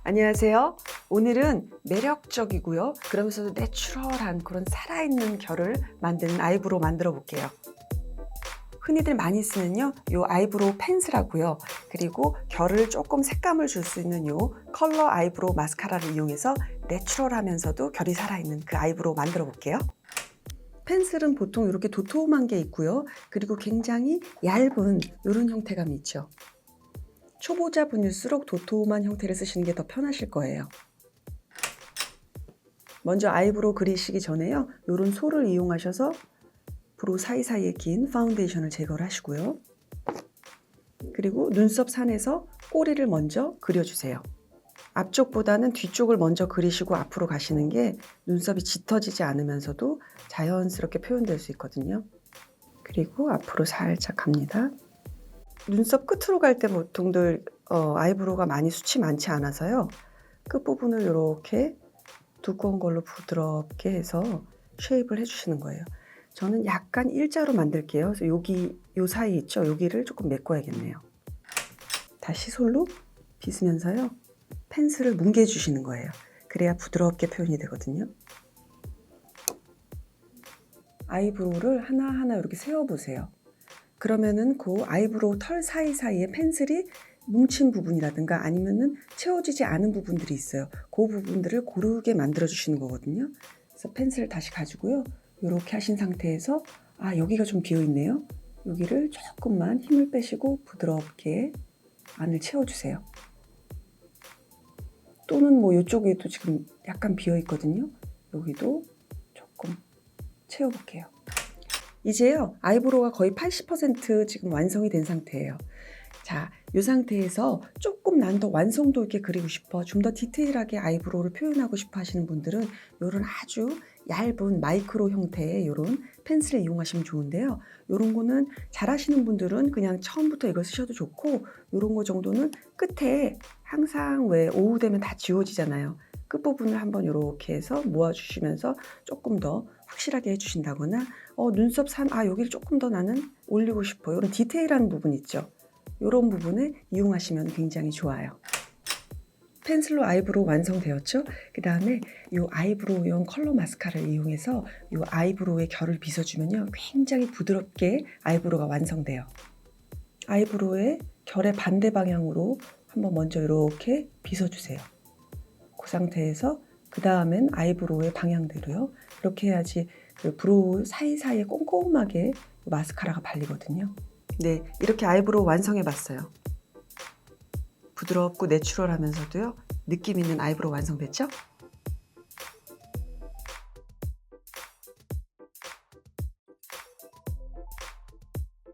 안녕하세요. 오늘은 매력적이고요. 그러면서도 내추럴한 그런 살아있는 결을 만드는 아이브로우 만들어 볼게요. 흔히들 많이 쓰는요, 요 아이브로우 펜슬하고요. 그리고 결을 조금 색감을 줄 수 있는 요 컬러 아이브로우 마스카라를 이용해서 내추럴하면서도 결이 살아있는 그 아이브로우 만들어 볼게요. 펜슬은 보통 이렇게 도톰한 게 있고요. 그리고 굉장히 얇은 이런 형태감이 있죠. 초보자분일수록 도톰한 형태를 쓰시는 게 더 편하실 거예요. 먼저 아이브로우 그리시기 전에요, 이런 솔을 이용하셔서 브로우 사이사이에 낀 파운데이션을 제거를 하시고요. 그리고 눈썹 산에서 꼬리를 먼저 그려주세요. 앞쪽보다는 뒤쪽을 먼저 그리시고 앞으로 가시는 게 눈썹이 짙어지지 않으면서도 자연스럽게 표현될 수 있거든요. 그리고 앞으로 살짝 갑니다. 눈썹 끝으로 갈 때 보통들 아이브로우가 많이 숱이 많지 않아서요, 끝부분을 이렇게 두꺼운 걸로 부드럽게 해서 쉐입을 해주시는 거예요. 저는 약간 일자로 만들게요. 그래서 여기 요 사이 있죠? 여기를 조금 메꿔야겠네요. 다시 솔로 빗으면서요, 펜슬을 뭉개주시는 거예요. 그래야 부드럽게 표현이 되거든요. 아이브로우를 하나하나 이렇게 세워보세요. 그러면은 그 아이브로우 털 사이사이에 펜슬이 뭉친 부분이라든가 아니면은 채워지지 않은 부분들이 있어요. 그 부분들을 고르게 만들어 주시는 거거든요. 그래서 펜슬을 다시 가지고요, 이렇게 하신 상태에서 여기가 좀 비어 있네요. 여기를 조금만 힘을 빼시고 부드럽게 안을 채워주세요. 또는 뭐 이쪽에도 지금 약간 비어 있거든요. 여기도 조금 채워볼게요. 이제요, 아이브로우가 거의 80% 지금 완성이 된 상태예요. 자, 이 상태에서 조금 난 더 완성도 있게 그리고 싶어, 좀 더 디테일하게 아이브로우를 표현하고 싶어 하시는 분들은 이런 아주 얇은 마이크로 형태의 이런 펜슬을 이용하시면 좋은데요. 이런 거는 잘 하시는 분들은 그냥 처음부터 이걸 쓰셔도 좋고, 이런 거 정도는 끝에 항상 왜 오후 되면 다 지워지잖아요. 끝부분을 한번 이렇게 해서 모아주시면서 조금 더 확실하게 해주신다거나, 눈썹 산, 여기를 조금 더 나는 올리고 싶어, 이런 디테일한 부분 있죠. 이런 부분을 이용하시면 굉장히 좋아요. 펜슬로 아이브로우 완성되었죠? 그 다음에 이 아이브로우용 컬러 마스카라를 이용해서 이 아이브로우의 결을 빗어주면요, 굉장히 부드럽게 아이브로우가 완성돼요. 아이브로우의 결의 반대 방향으로 한번 먼저 이렇게 빗어주세요. 그 상태에서 그 다음엔 아이브로우의 방향대로요. 이렇게 해야지 그 브로우 사이사이에 꼼꼼하게 마스카라가 발리거든요. 네, 이렇게 아이브로우 완성해 봤어요. 부드럽고 내추럴하면서도요, 느낌 있는 아이브로우 완성됐죠?